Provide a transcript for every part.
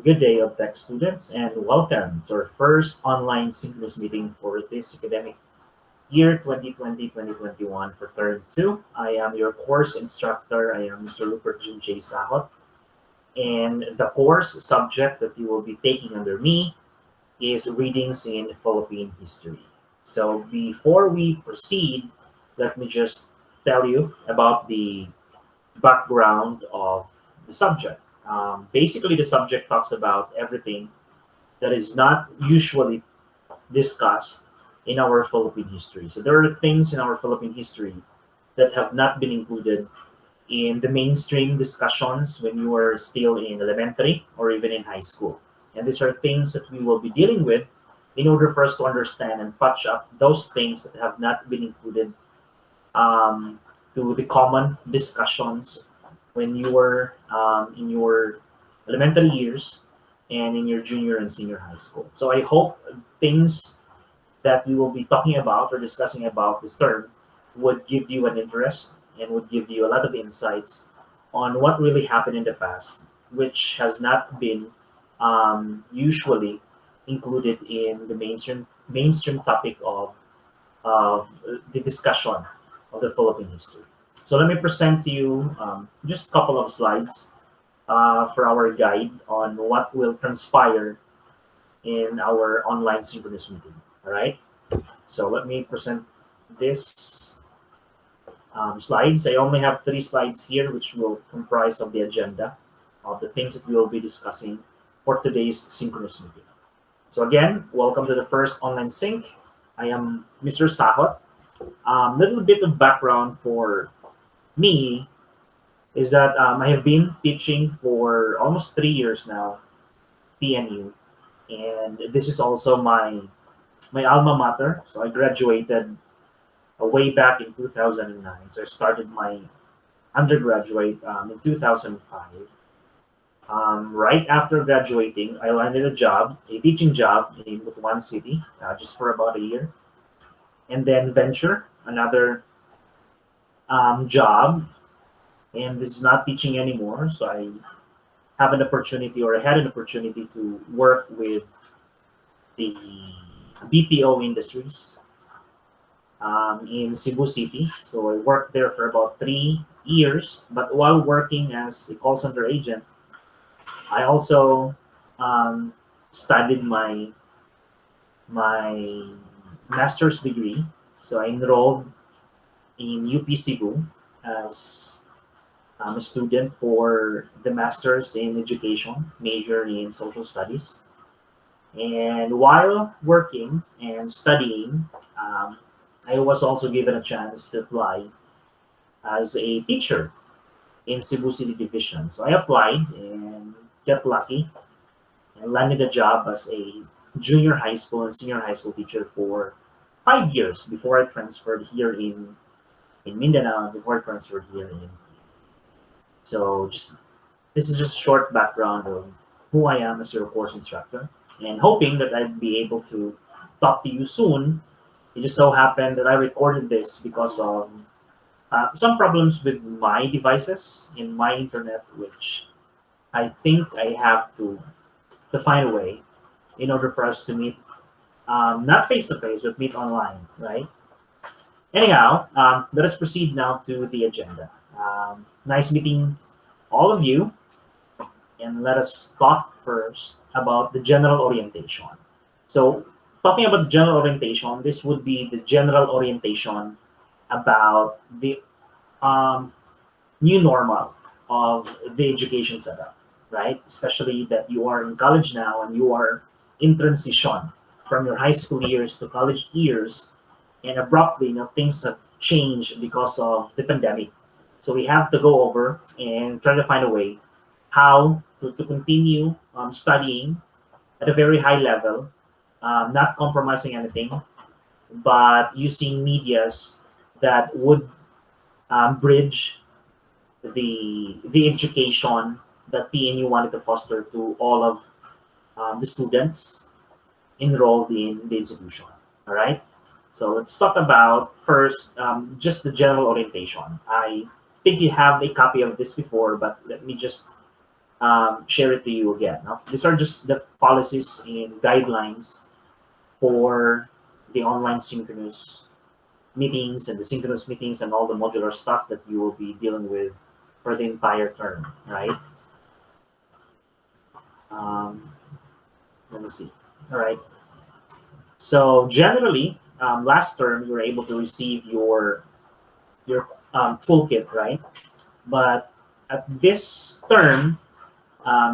Good day, OBTEC students, and welcome to our first online synchronous meeting for this academic year 2020-2021 for Term 2. I am your course instructor. I am Mr. Rupert J. Sahot, and the course subject that you will be taking under me is Readings in Philippine History. So before we proceed, let me just tell you about the background of the subject. Basically, the subject talks about everything that is not usually discussed in our Philippine history. So there are things in our Philippine history that have not been included in the mainstream discussions when you are still in elementary or even in high school. And these are things that we will be dealing with in order for us to understand and patch up those things that have not been included to the common discussions when you were in your elementary years and in your junior and senior high school. So I hope things that we will be talking about or discussing about this term would give you an interest and would give you a lot of insights on what really happened in the past, which has not been usually included in the mainstream topic of the discussion of the Philippine history. So let me present to you just a couple of slides for our guide on what will transpire in our online synchronous meeting. All right. So let me present this slides. I only have 3 slides here, which will comprise of the agenda of the things that we will be discussing for today's synchronous meeting. So again, welcome to the first online sync. I am Mr. Sahot. Little bit of background for me is that I have been teaching for almost 3 years now, PNU, and this is also my alma mater. So I graduated way back in 2009. So I started my undergraduate in 2005. Right after graduating, I landed a teaching job in Butuan City, just for about a year, and then venture another job, and this is not teaching anymore. So I have an opportunity, or I had an opportunity to work with the BPO industries in Cebu City. So I worked there for about 3 years, but while working as a call center agent, I also studied my master's degree. So I enrolled in UP Cebu as a student for the master's in education, major in social studies. And while working and studying, I was also given a chance to apply as a teacher in Cebu City Division. So I applied and got lucky and landed a job as a junior high school and senior high school teacher for 5 years before I transferred here in Mindanao, before I transferred here in. So this is just short background of who I am as your course instructor, and hoping that I'd be able to talk to you soon. It just so happened that I recorded this because of some problems with my devices in my internet, which I think I have to find a way in order for us to meet, not face to face, but meet online, right? Anyhow, let us proceed now to the agenda. Nice meeting all of you, and let us talk first about the general orientation. So, talking about the general orientation, this would be the general orientation about the new normal of the education setup, right? Especially that you are in college now and you are in transition from your high school years to college years, and abruptly, things have changed because of the pandemic. So we have to go over and try to find a way how to continue studying at a very high level, not compromising anything, but using medias that would bridge the education that PNU wanted to foster to all of the students enrolled in the institution. All right. So let's talk about first just the general orientation. I think you have a copy of this before, but let me just share it to you again. Now, these are just the policies and guidelines for the online synchronous meetings and the synchronous meetings and all the modular stuff that you will be dealing with for the entire term, right? Um, Let me see. All right. So generally, last term you were able to receive your toolkit, right? But at this term,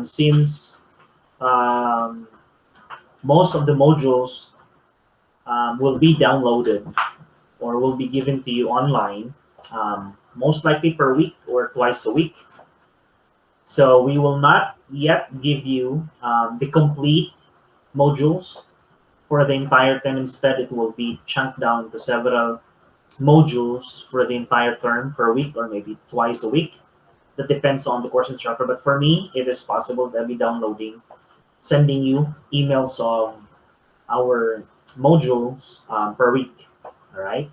since um, most of the modules will be downloaded or will be given to you online, most likely per week or twice a week. So we will not yet give you the complete modules for the entire term. Instead, it will be chunked down to several modules for the entire term per week or maybe twice a week. That depends on the course instructor. But for me, it is possible that I'll be downloading, sending you emails of our modules per week. All right.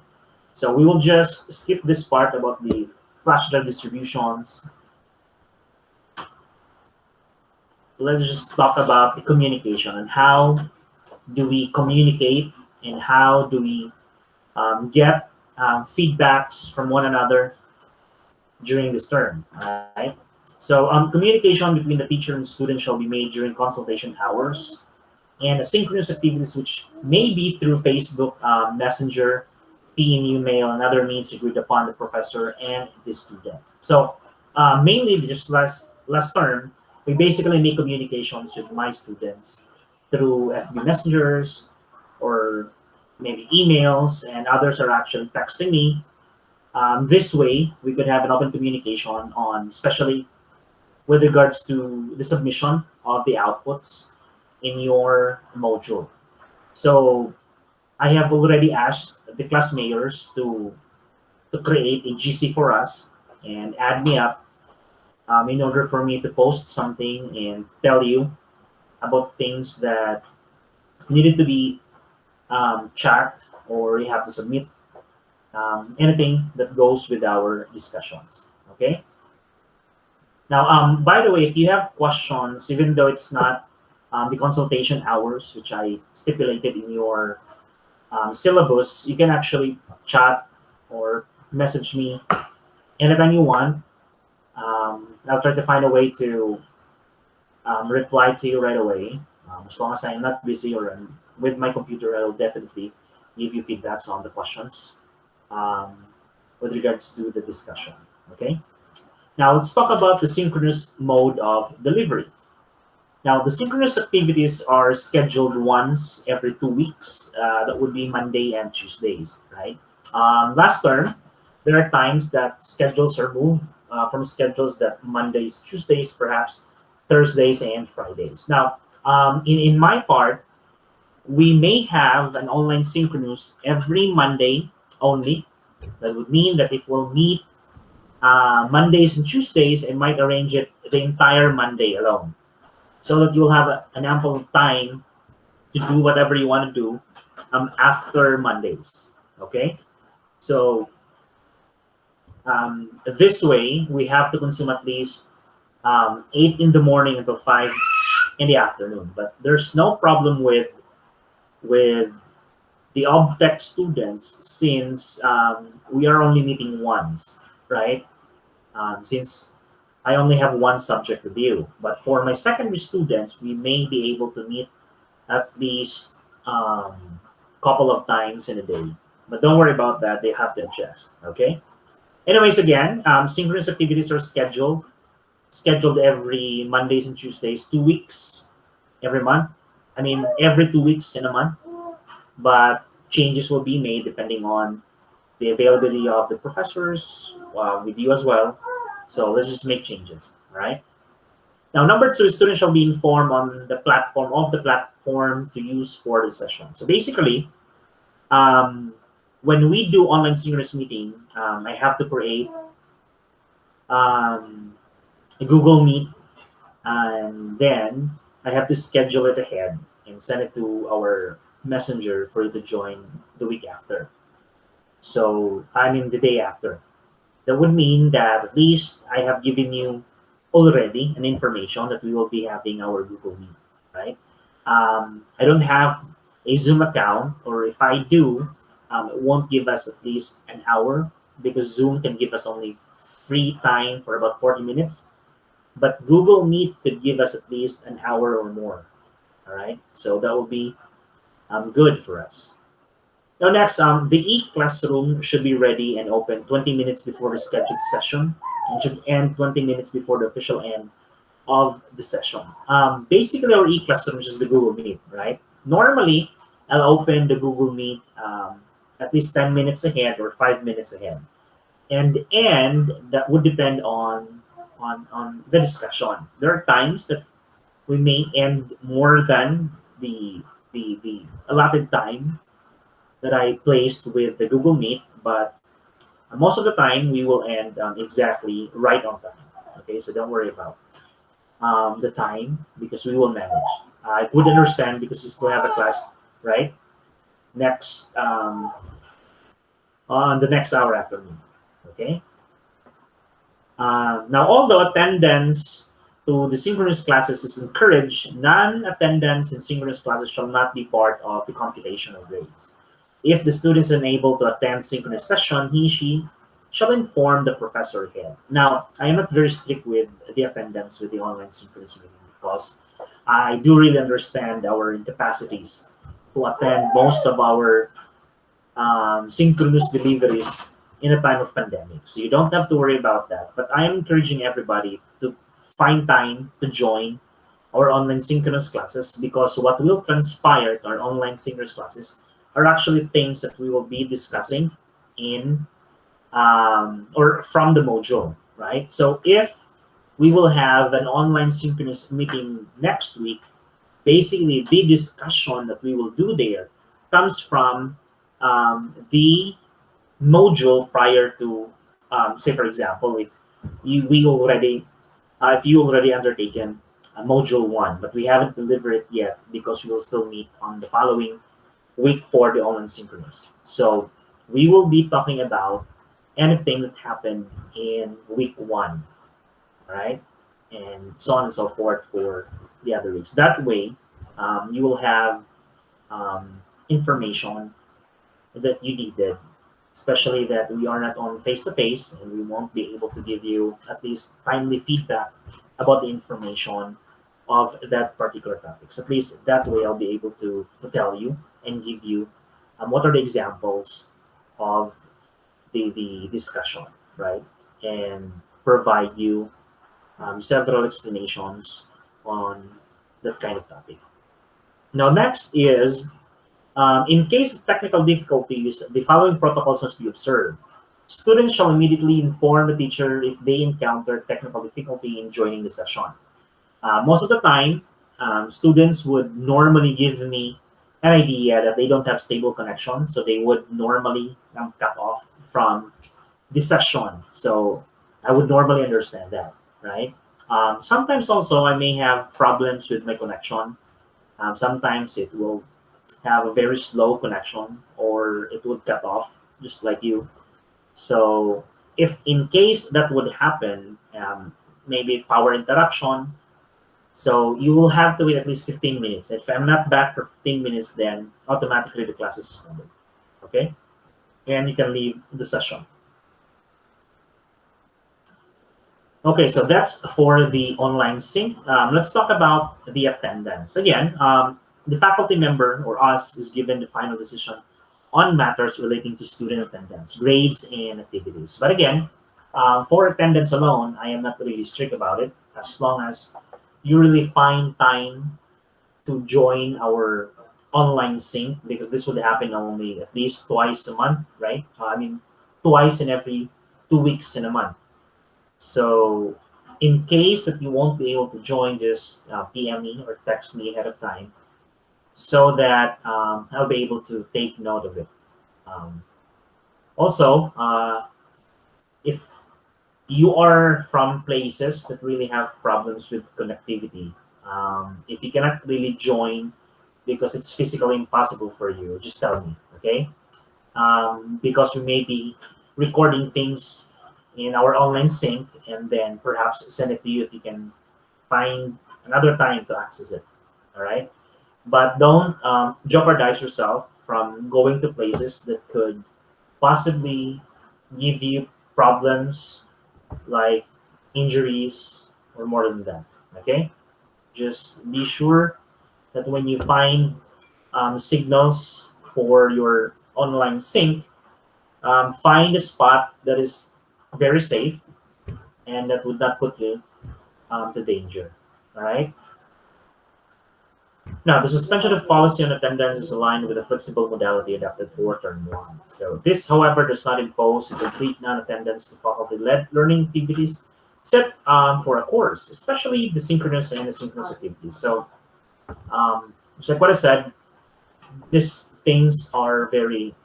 So we will just skip this part about the flash drive distributions. Let's just talk about the communication and how do we communicate and how do we get feedbacks from one another during this term, right? So communication between the teacher and student shall be made during consultation hours and asynchronous activities which may be through Facebook Messenger, PNU mail, and other means agreed upon the professor and the student. So mainly just last term, we basically make communications with my students through FB messengers or maybe emails, and others are actually texting me. This way, we could have an open communication on, especially with regards to the submission of the outputs in your module. So I have already asked the class mayors to create a GC for us and add me up in order for me to post something and tell you about things that needed to be checked, or you have to submit anything that goes with our discussions. Okay. Now, by the way, if you have questions, even though it's not the consultation hours, which I stipulated in your syllabus, you can actually chat or message me anytime you want. I'll try to find a way to reply to you right away. As long as I'm not busy or I'm with my computer, I will definitely give you feedbacks on the questions with regards to the discussion. Okay. Now let's talk about the synchronous mode of delivery. Now the synchronous activities are scheduled once every 2 weeks. That would be Monday and Tuesdays, right? Last term, there are times that schedules are moved from schedules that Mondays, Tuesdays, perhaps Thursdays and Fridays. Now, in my part, we may have an online synchronous every Monday only. That would mean that if we'll meet Mondays and Tuesdays, I might arrange it the entire Monday alone, so that you'll have an ample time to do whatever you want to do after Mondays. Okay, so this way we have to consume at least 8 in the morning until 5 in the afternoon. But there's no problem with the OBTEC students, since we are only meeting once, right? Since I only have one subject with you. But for my secondary students, we may be able to meet at least couple of times in a day. But don't worry about that, they have to adjust, okay? Anyways, again, synchronous activities are scheduled every Mondays and Tuesdays, 2 weeks every month. I mean, every 2 weeks in a month. But changes will be made depending on the availability of the professors with you as well. So let's just make changes, all right? Now, number 2, students shall be informed on the platform to use for the session. So basically, when we do online synchronous meeting, I have to create a Google Meet, and then I have to schedule it ahead and send it to our messenger for you to join the week after. So I mean the day after. That would mean that at least I have given you already an information that we will be having our Google Meet, right? I don't have a Zoom account, or if I do, it won't give us at least an hour, because Zoom can give us only free time for about 40 minutes, but Google Meet could give us at least an hour or more. All right, so that will be good for us. Now next, the e-classroom should be ready and open 20 minutes before the scheduled session, and should end 20 minutes before the official end of the session. Basically, our e-classroom is just the Google Meet, right? Normally, I'll open the Google Meet at least 10 minutes ahead or 5 minutes ahead. And that would depend on the discussion. There are times that we may end more than the allotted time that I placed with the Google Meet, but most of the time we will end exactly right on time. Okay, so don't worry about the time, because we will manage. I would understand because you still have a class, right? Next, on the next hour after me. Okay. Now, although attendance to the synchronous classes is encouraged, non-attendance in synchronous classes shall not be part of the computation of grades. If the student is unable to attend synchronous session, she shall inform the professor ahead. Now, I am not very strict with the attendance with the online synchronous meeting, because I do really understand our incapacities to attend most of our synchronous deliveries in a time of pandemic. So you don't have to worry about that. But I am encouraging everybody to find time to join our online synchronous classes, because what will transpire to our online synchronous classes are actually things that we will be discussing in or from the module, right? So if we will have an online synchronous meeting next week, basically the discussion that we will do there comes from the module prior to, say for example, if you already undertaken module 1, but we haven't delivered it yet because we will still meet on the following week for the online synchronous. So we will be talking about anything that happened in week 1, right? And so on and so forth for the other weeks. That way, you will have information that you needed, especially that we are not on face-to-face, and we won't be able to give you at least timely feedback about the information of that particular topics. At least that way I'll be able to tell you and give you what are the examples of the discussion, right? And provide you several explanations on that kind of topic. Now, next is, in case of technical difficulties, the following protocols must be observed. Students shall immediately inform the teacher if they encounter technical difficulty in joining the session. Most of the time, students would normally give me an idea that they don't have stable connection, so they would normally cut off from the session. So I would normally understand that, right? Sometimes also I may have problems with my connection. Sometimes it will have a very slow connection, or it would cut off just like you. So if in case that would happen, maybe power interruption, so you will have to wait at least 15 minutes. If I'm not back for 15 minutes, then automatically the class is suspended. Okay? And you can leave the session. Okay, so that's for the online sync. Let's talk about the attendance. Again, the faculty member, or us, is given the final decision on matters relating to student attendance, grades, and activities. But again, for attendance alone, I am not really strict about it, as long as you really find time to join our online sync, because this would happen only at least twice a month, right? I mean, twice in every 2 weeks in a month. So in case that you won't be able to join, just PM me or text me ahead of time, so that I'll be able to take note of it. Also, if you are from places that really have problems with connectivity, if you cannot really join because it's physically impossible for you, just tell me, okay? Because we may be recording things in our online sync, and then perhaps send it to you if you can find another time to access it. All right, but don't jeopardize yourself from going to places that could possibly give you problems like injuries or more than that. Okay, just be sure that when you find signals for your online sync, find a spot that is very safe and that would not put you to danger. All right. Now, the suspension of policy on attendance is aligned with the flexible modality adopted for Term 1. So this, however, does not impose a complete non-attendance to faculty-led learning activities set for a course, especially the synchronous and asynchronous activities. So, just like what I said, these things are very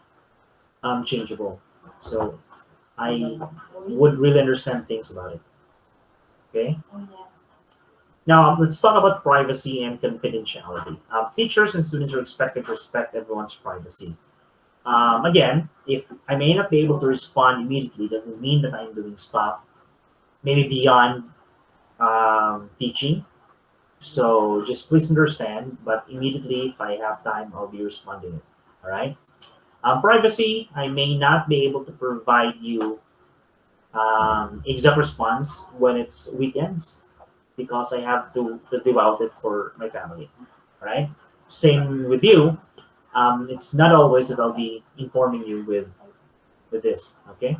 changeable. So I would really understand things about it. Okay. Now, let's talk about privacy and confidentiality. Teachers and students are expected to respect everyone's privacy. Again, if I may not be able to respond immediately, that would mean that I'm doing stuff maybe beyond teaching. So just please understand, but immediately if I have time, I'll be responding it. All right. Privacy, I may not be able to provide you exact response when it's weekends, because I have to devote it for my family, right? Same with you. It's not always that I'll be informing you with this, okay?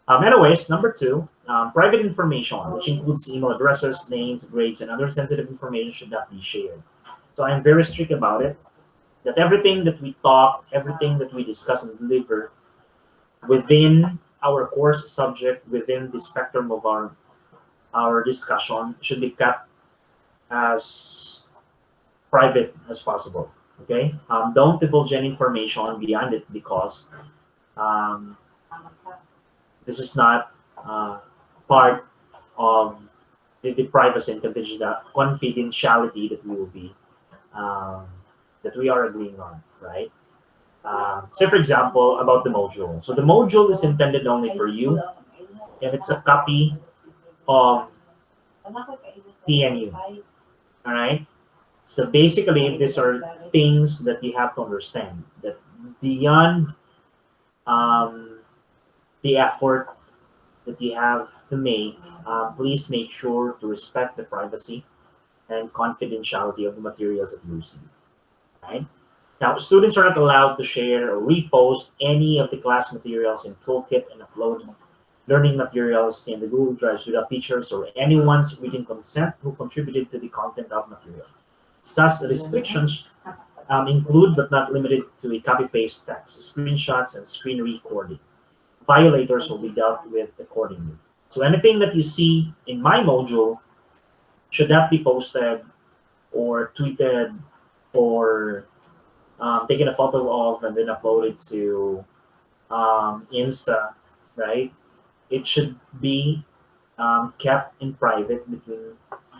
Anyways, number 2, private information, which includes email addresses, names, grades, and other sensitive information should not be shared. So I'm very strict about it, that everything that we talk, everything that we discuss and deliver within our course subject, within the spectrum of our discussion should be kept as private as possible. Okay, don't divulge any information beyond it, because this is not part of the privacy and confidentiality that we will be that we are agreeing on, right? Say for example about the module. So the module is intended only for you, and it's a copy of PNU. All right. So basically, these are things that you have to understand, that beyond the effort that you have to make, please make sure to respect the privacy and confidentiality of the materials that you receive. Right. Now, students are not allowed to share or repost any of the class materials in Toolkit and upload learning materials in the Google Drives without teachers or anyone's written consent who contributed to the content of material. Such restrictions include but not limited to a copy-paste text, screenshots, and screen recording. Violators will be dealt with accordingly. So anything that you see in my module should not be posted or tweeted or taken a photo of and then uploaded to Insta, right? It should be kept in private between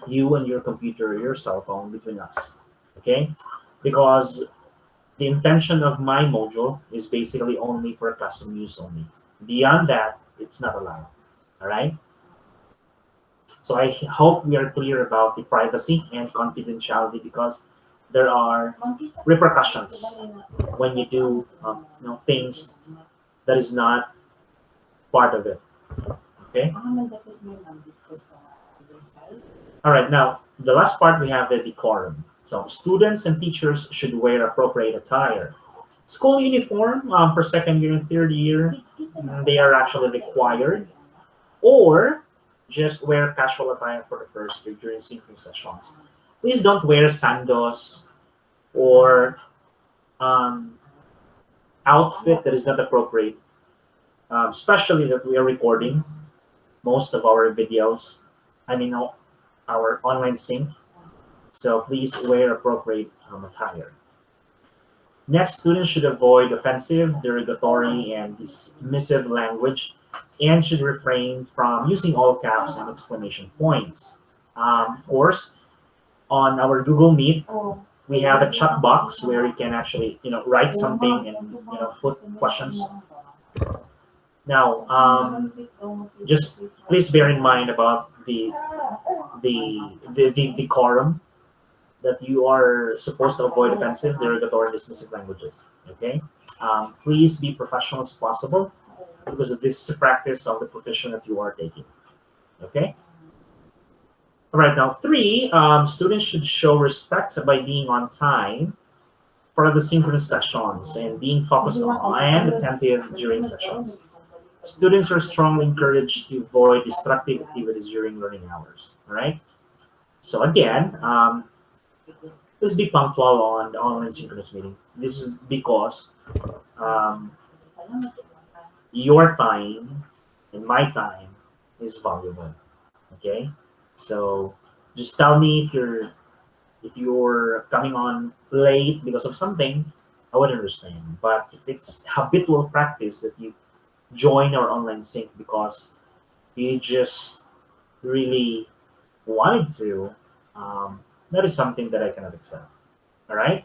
you and your computer or your cell phone, between us, okay? Because the intention of my module is basically only for custom use only. Beyond that, it's not allowed, all right? So I hope we are clear about the privacy and confidentiality, because there are repercussions when you do things that is not part of it. Okay. All right. Now, the last part, we have the decorum. So students and teachers should wear appropriate attire. School uniform for second year and third year, they are actually required, or just wear casual attire for the first year during synchronous sessions. Please don't wear sandals or outfit that is not appropriate, especially that we are recording most of our videos, our online sync. So please wear appropriate attire. Next, students should avoid offensive, derogatory, and dismissive language, and should refrain from using all caps and exclamation points. Of course, on our Google Meet, we have a chat box where you can actually write something and put questions. Now, just please bear in mind about the decorum that you are supposed to avoid offensive, derogatory, and dismissive languages. Okay, please be professional as possible because this is a practice of the profession that you are taking. Okay. All right. Now, 3, students should show respect by being on time for the synchronous sessions and being focused on and attentive during sessions. Students are strongly encouraged to avoid destructive activities during learning hours. All right. So again, let's be punctual on the online synchronous meeting. This is because um, your time and my time is valuable. Okay. So just tell me if you're coming on late because of something, I would understand. But if it's habitual practice that you join our online sync because you just really wanted to, that is something that I cannot accept. All right.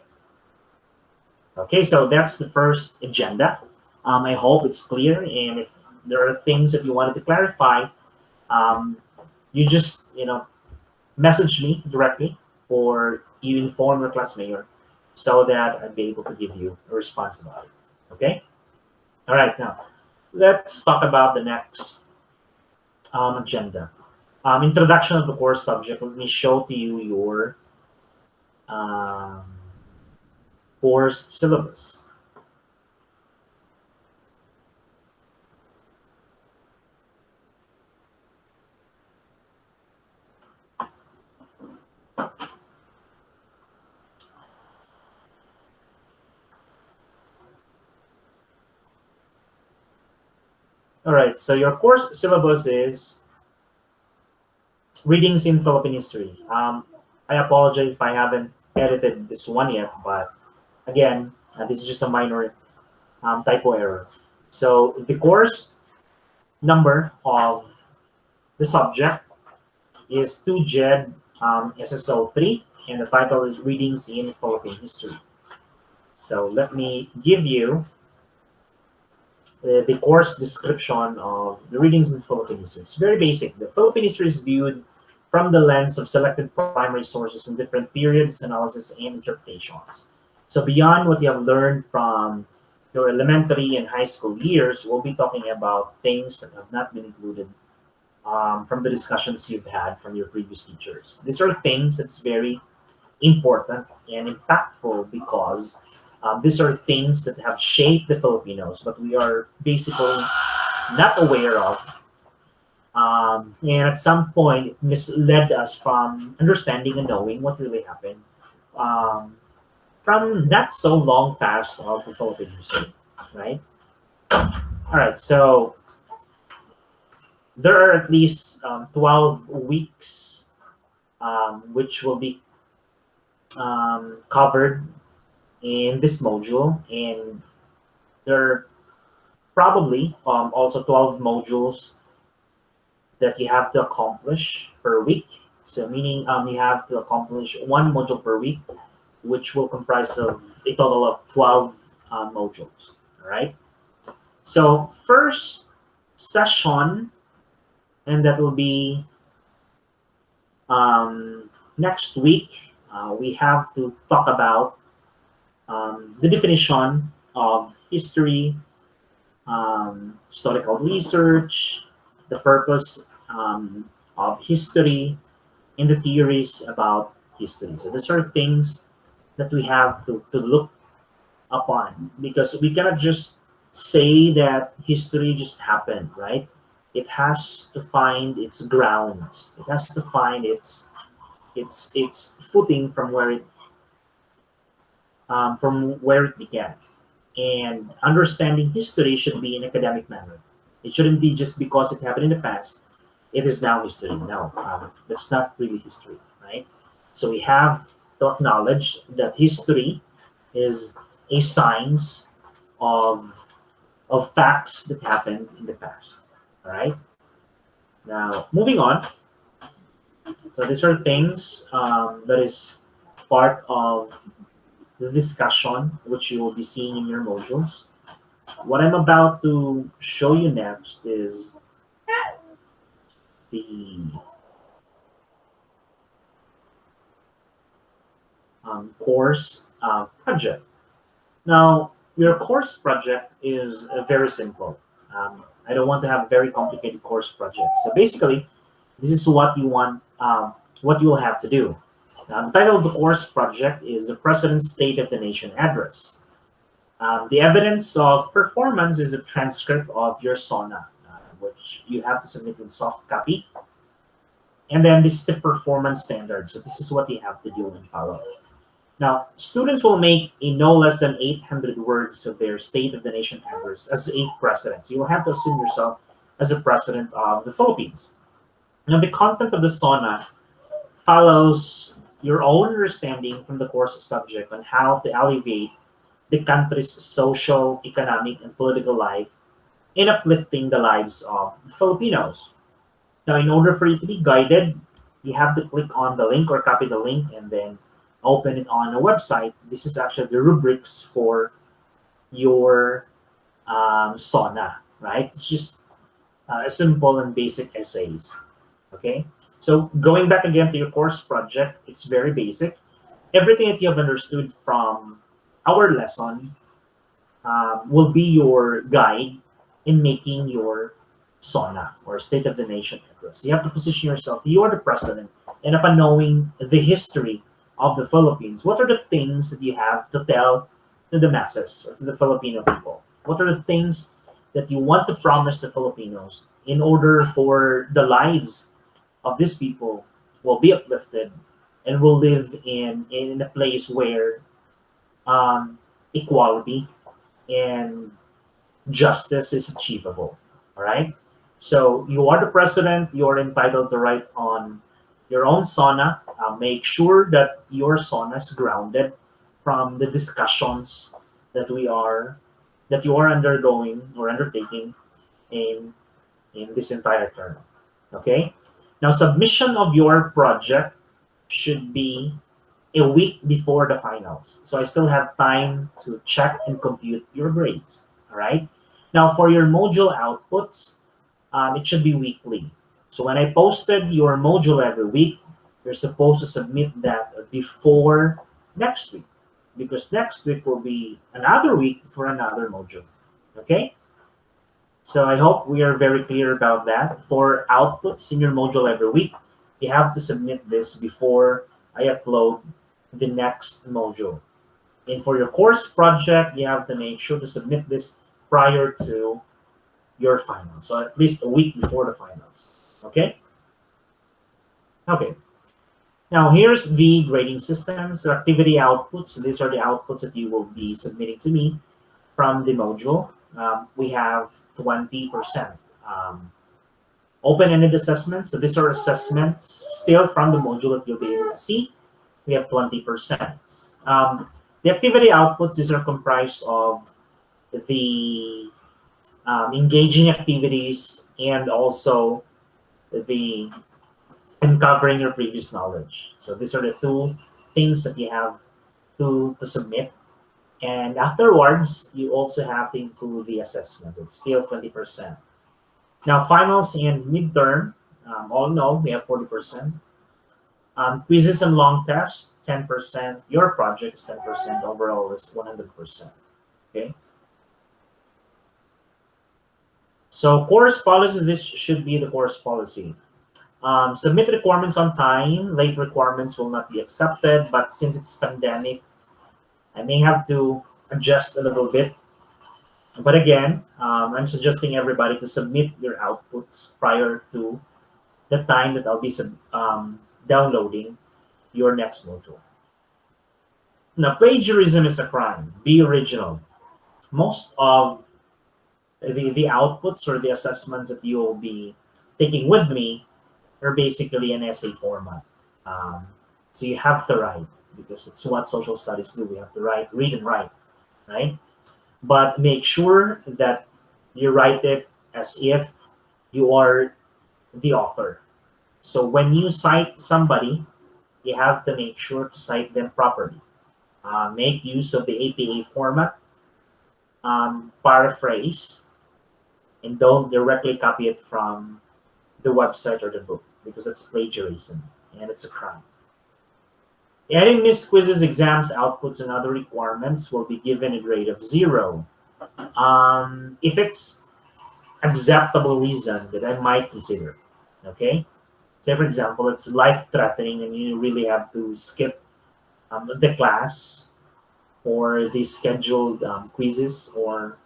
Okay, so that's the first agenda. I hope it's clear, and if there are things that you wanted to clarify, um, you just message me directly, or you inform your class mayor, so that I'd be able to give you a response about it. Okay. All right. Now, let's talk about the next agenda. Introduction of the course subject. Let me show to you your um, course syllabus. All right, so your course syllabus is readings in Philippine history. I apologize if I haven't edited this one yet, but again, this is just a minor typo error. So the course number of the subject is 2 JED SSO3, and the title is Readings in Philippine History. So let me give you the course description of the readings in Philippine history. It's very basic. The Philippine history is viewed from the lens of selected primary sources in different periods, analysis, and interpretations. So beyond what you have learned from your elementary and high school years, we'll be talking about things that have not been included from the discussions you've had from your previous teachers. These are things that's very important and impactful because these are things that have shaped the Filipinos, but we are basically not aware of. And at some point, it misled us from understanding and knowing what really happened from not so long past of the Philippine history, right? All right, so there are at least 12 weeks which will be covered in this module, and there are probably also 12 modules that you have to accomplish per week. So meaning you have to accomplish 1 module per week, which will comprise of a total of 12 modules. All right. So first session, and that will be next week. We have to talk about the definition of history, historical research, the purpose of history, and the theories about history. So these are things that we have to look upon, because we cannot just say that history just happened, right? It has to find its grounds. It has to find its footing from where it began. And understanding history should be in an academic manner. It shouldn't be just because it happened in the past, it is now history. No, that's not really history, right? So we have to acknowledge that history is a science of facts that happened in the past. All right. Now moving on. So these are things that is part of the discussion which you will be seeing in your modules. What I'm about to show you next is the course project. Now, your course project is very simple. I don't want to have very complicated course projects. So basically, this is what you want, what you will have to do. Now, the title of the course project is the President's State of the Nation Address. The evidence of performance is a transcript of your SONA, which you have to submit in soft copy. And then this is the performance standard. So this is what you have to do and follow. Now, students will make a no less than 800 words of their State of the Nation address as a president. So you will have to assume yourself as a president of the Philippines. Now, the content of the SONA follows your own understanding from the course subject on how to alleviate the country's social, economic, and political life in uplifting the lives of Filipinos. Now, in order for you to be guided, you have to click on the link or copy the link and then open it on a website. This is actually the rubrics for your SONA, right? It's just simple and basic essays, okay? So going back again to your course project, it's very basic. Everything that you have understood from our lesson will be your guide in making your SONA or State of the Nation address. You have to position yourself, you are the president, and upon knowing the history of the Philippines, what are the things that you have to tell to the masses or to the Filipino people? What are the things that you want to promise the Filipinos in order for the lives of these people will be uplifted and will live in a place where equality and justice is achievable, all right? So you are the president, you are entitled to write on your own SONA. Make sure that your SONA is grounded from the discussions that you are undergoing or undertaking in this entire term. Okay. Now, submission of your project should be a week before the finals. So I still have time to check and compute your grades. All right. Now, for your module outputs, it should be weekly. So when I posted your module every week, you're supposed to submit that before next week, because next week will be another week for another module. Okay? So I hope we are very clear about that. For outputs in your module every week, you have to submit this before I upload the next module. And for your course project, you have to make sure to submit this prior to your finals. So at least a week before the finals. Okay? Okay. Now here's the grading system. So activity outputs, these are the outputs that you will be submitting to me from the module. We have 20%. Open-ended assessments, so these are assessments still from the module that you'll be able to see. We have 20%. The activity outputs, these are comprised of the engaging activities and also the uncovering your previous knowledge. So these are the two things that you have to submit. And afterwards, you also have to include the assessment. It's still 20%. Now, finals and midterm, all know we have 40%. Quizzes and long tests, 10%. Your project is 10%. Overall is 100%. Okay. So course policies, this should be the course policy. Submit requirements on time. Late requirements will not be accepted, but since it's pandemic, I may have to adjust a little bit. But again, I'm suggesting everybody to submit your outputs prior to the time that I'll be downloading your next module. Now, plagiarism is a crime. Be original. Most of the outputs or the assessments that you'll be taking with me are basically an essay format. So you have to write, because it's what social studies do. We have to write, read and write, right? But make sure that you write it as if you are the author. So when you cite somebody, you have to make sure to cite them properly. Make use of the APA format. paraphrase and don't directly copy it from the website or the book because it's plagiarism and it's a crime. Any missed quizzes, exams, outputs, and other requirements will be given a grade of 0. If it's acceptable reason that I might consider, okay? Say for example, it's life-threatening and you really have to skip the class or the scheduled quizzes or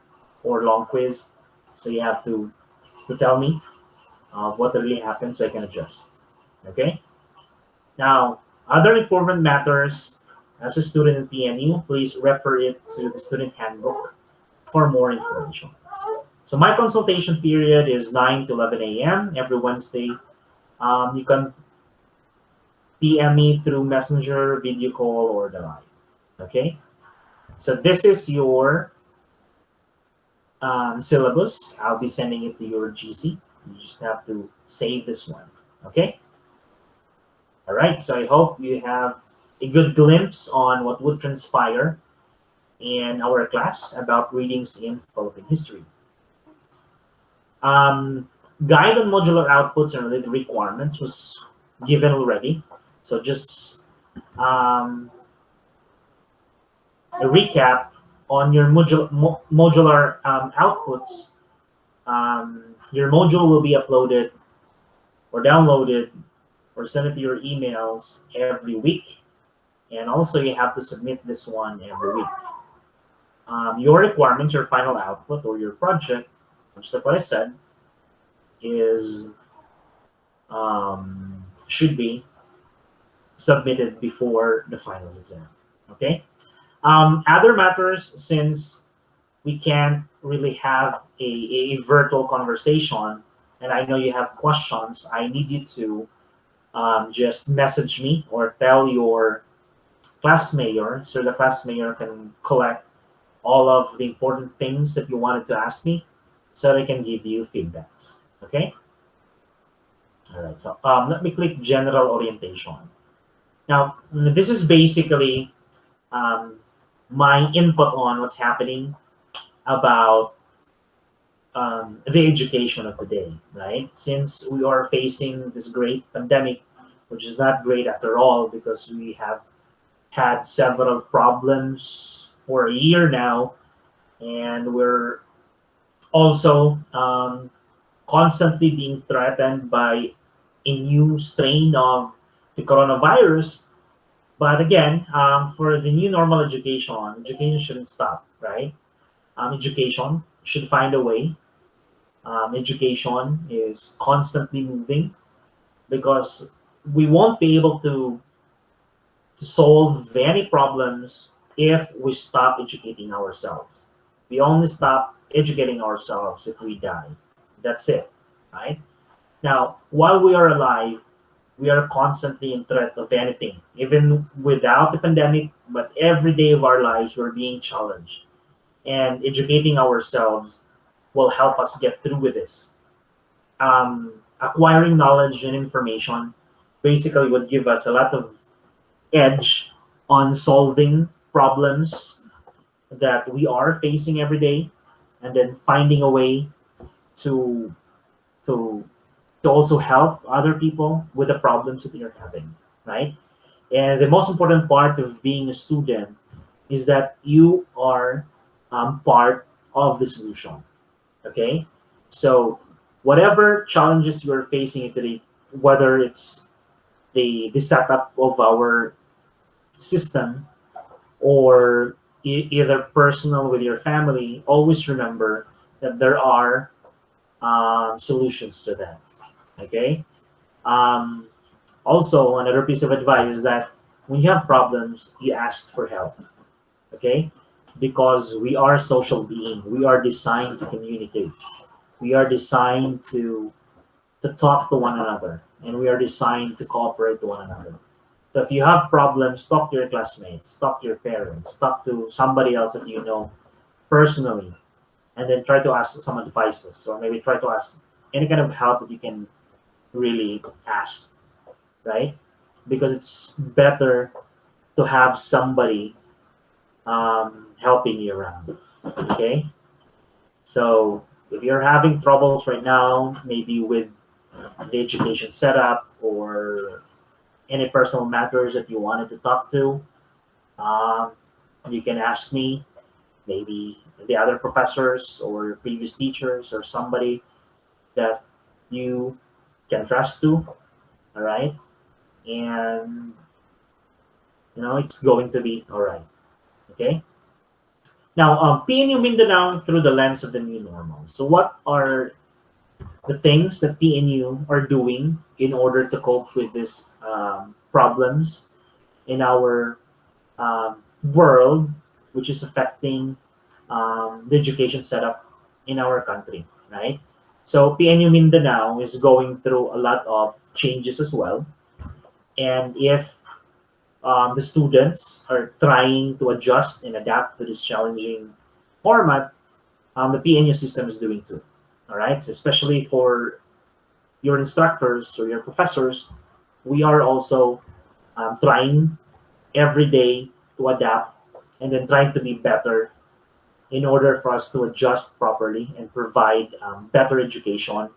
long quiz. So you have to tell me what really happened so I can adjust, okay? Now, other important matters as a student in PNU, please refer it to the student handbook for more information. So my consultation period is 9 to 11 a.m. every Wednesday. You can PM me through Messenger, video call, or the line. Okay? So this is your syllabus. I'll be sending it to your GC. You just have to save this one. Okay? All right, so I hope you have a good glimpse on what would transpire in our class about readings in Philippine history. Guide on modular outputs and related requirements was given already. So just a recap on your modular outputs. Your module will be uploaded or downloaded or send it to your emails every week. And also you have to submit this one every week. Your requirements, your final output or your project, which like what I said, is should be submitted before the finals exam. Okay. Other matters, since we can't really have a virtual conversation, and I know you have questions, I need you to just message me or tell your class mayor so the class mayor can collect all of the important things that you wanted to ask me so they can give you feedbacks. Okay? All right, so let me click general orientation. Now, this is basically my input on what's happening about the education of today, right? Since we are facing this great pandemic, which is not great after all because we have had several problems for a year now, and we're also constantly being threatened by a new strain of the coronavirus. But again, for the new normal education shouldn't stop, right? Education should find a way. Education is constantly moving because we won't be able to solve any problems if we stop educating ourselves. We only stop educating ourselves if we die. That's it, right? Now, while we are alive, we are constantly in threat of anything, even without the pandemic, but every day of our lives, we're being challenged. And educating ourselves will help us get through with this. Acquiring knowledge and information basically would give us a lot of edge on solving problems that we are facing every day, and then finding a way to to also help other people with the problems that you're having, right? And the most important part of being a student is that you are part of the solution. Okay, so whatever challenges you are facing today, whether it's the setup of our system or either personal with your family, always remember that there are solutions to that. Okay. Also, another piece of advice is that when you have problems, you ask for help. Okay, because we are social beings. We are designed to communicate. We are designed to talk to one another, and we are designed to cooperate to one another. So if you have problems, talk to your classmates, talk to your parents, talk to somebody else that you know personally, and then try to ask some advices, or maybe try to ask any kind of help that you can really ask, right? Because it's better to have somebody helping you around. Okay, so if you're having troubles right now, maybe with the education setup or any personal matters that you wanted to talk to, um, you can ask me, maybe the other professors or previous teachers or somebody that you can trust to. All right, and it's going to be all right. Okay. Now, PNU Mindanao through the lens of the new normal. So, what are the things that PNU are doing in order to cope with these problems in our world, which is affecting the education setup in our country, right? So, PNU Mindanao is going through a lot of changes as well. And if the students are trying to adjust and adapt to this challenging format, the PNU system is doing too. All right, so especially for your instructors or your professors, we are also trying every day to adapt and then trying to be better in order for us to adjust properly and provide better education,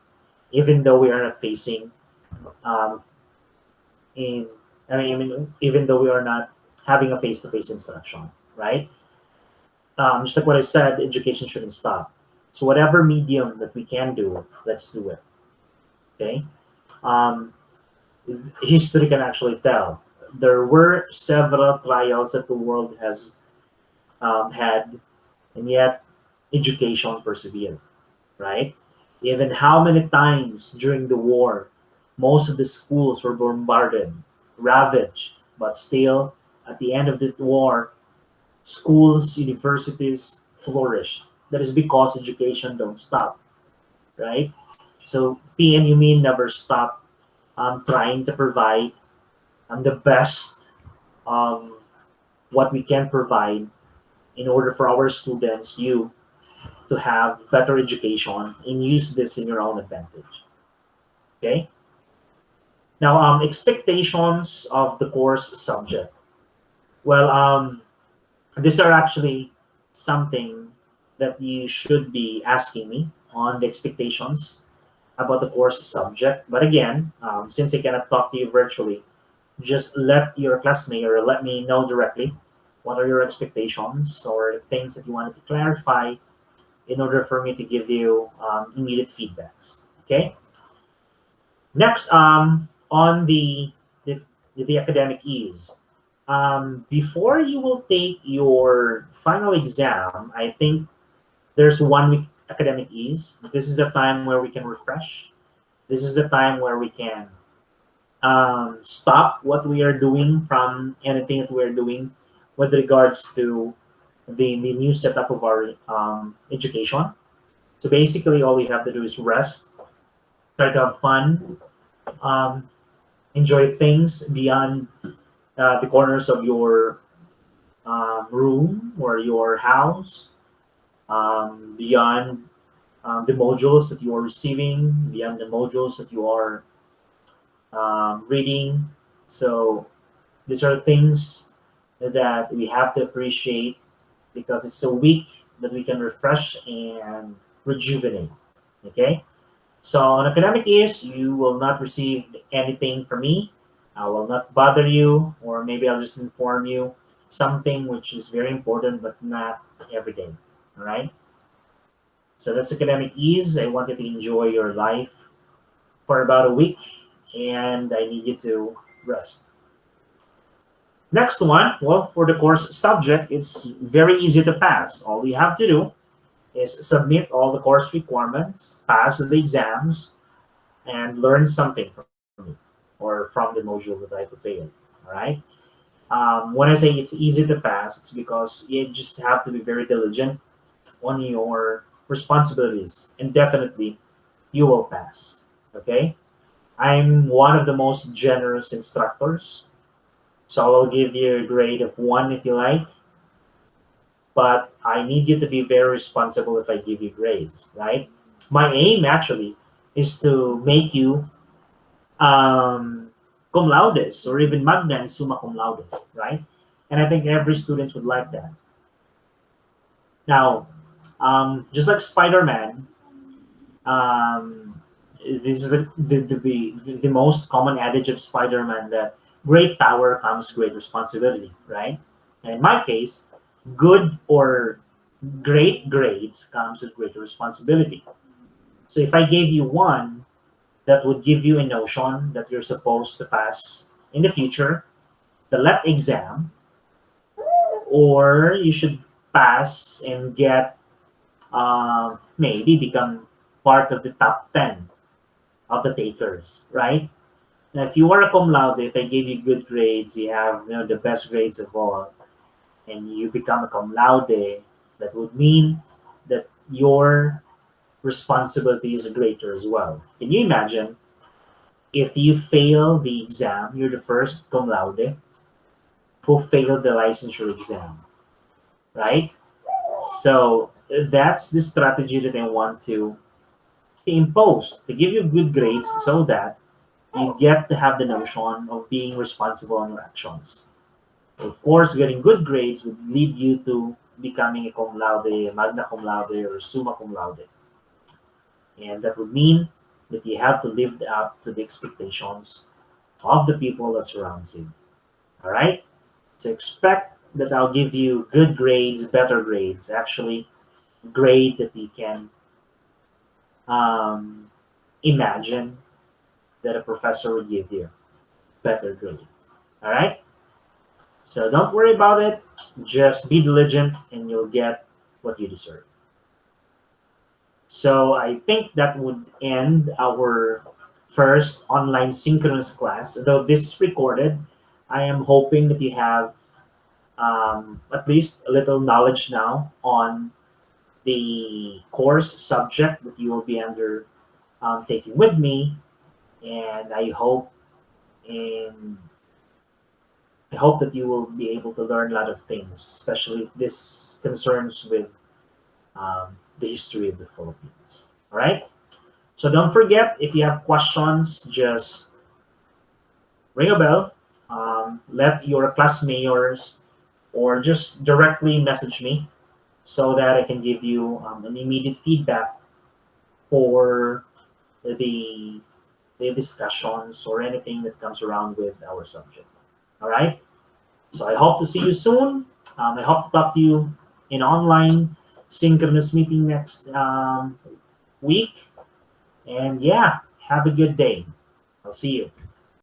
even though we are not facing um, in even though we are not having a face-to-face instruction, right? Just like what I said, education shouldn't stop. So whatever medium that we can do, let's do it. Okay. Um, History can actually tell. There were several trials that the world has had, and yet education persevered. Right. Even how many times during the war, most of the schools were bombarded, ravaged, but still, at the end of the war, schools, universities flourished. That is because education don't stop, right? So PNU mean never stop trying to provide the best of what we can provide in order for our students, you, to have better education and use this in your own advantage. Okay. Now, expectations of the course subject. Well, these are actually something that you should be asking me on the expectations about the course subject. But again, since I cannot talk to you virtually, just let your classmate or let me know directly what are your expectations or things that you wanted to clarify in order for me to give you immediate feedbacks. Okay. Next, on the academic ease. Before you will take your final exam, I think there's 1 week academic ease. This is the time where we can refresh. This is the time where we can stop what we are doing from anything that we're doing with regards to the new setup of our education. So basically, all we have to do is rest, try to have fun, um, enjoy things beyond the corners of your room or your house, beyond the modules that you are receiving, beyond the modules that you are reading. So these are things that we have to appreciate because it's a week that we can refresh and rejuvenate. Okay. So on academic is you will not receive anything from me. I will not bother you, or maybe I'll just inform you something which is very important but not every day. All right. So that's academic ease. I want you to enjoy your life for about a week, and I need you to rest. Next one, well, for the course subject, it's very easy to pass. All you have to do is submit all the course requirements, pass the exams, and learn something from it or from the modules that I prepared. All right. When I say it's easy to pass, it's because you just have to be very diligent on your responsibilities, and definitely you will pass. Okay. I'm one of the most generous instructors, so I will give you a grade of 1 if you like, but I need you to be very responsible if I give you grades, right? My aim actually is to make you cum laudes or even magna and summa cum laudes, right? And I think every student would like that. Now, just like Spider-Man, um, this is the most common adage of Spider-Man that great power comes great responsibility, right? And in my case, good or great grades comes with great responsibility. So if I gave you one, that would give you a notion that you're supposed to pass in the future, the LEP exam, or you should pass and get maybe become part of the top 10 of the takers, right? Now, if you are a cum laude, if I gave you good grades, you have the best grades of all, and you become a cum laude, that would mean that your responsibility is greater as well. Can you imagine if you fail the exam, you're the first cum laude who failed the licensure exam, right? So that's the strategy that I want to impose to give you good grades so that you get to have the notion of being responsible on your actions. Of course, getting good grades would lead you to becoming a cum laude, magna cum laude, or summa cum laude. And that would mean that you have to live up to the expectations of the people that surrounds you. All right? So expect that I'll give you good grades, better grades. Actually, grade that you can um, imagine that a professor would give you. Better grade. All right? So don't worry about it. Just be diligent and you'll get what you deserve. So I think that would end our first online synchronous class. Though this is recorded, I am hoping that you have at least a little knowledge now on the course subject that you will be under taking with me, and and I hope that you will be able to learn a lot of things, especially if this concerns with the history of the Philippines. All right. So don't forget, if you have questions, just ring a bell. Let your class mayors or just directly message me so that I can give you an immediate feedback for the, the discussions or anything that comes around with our subject. All right. So I hope to see you soon. I hope to talk to you in online synchronous meeting next week. And yeah, have a good day. I'll see you.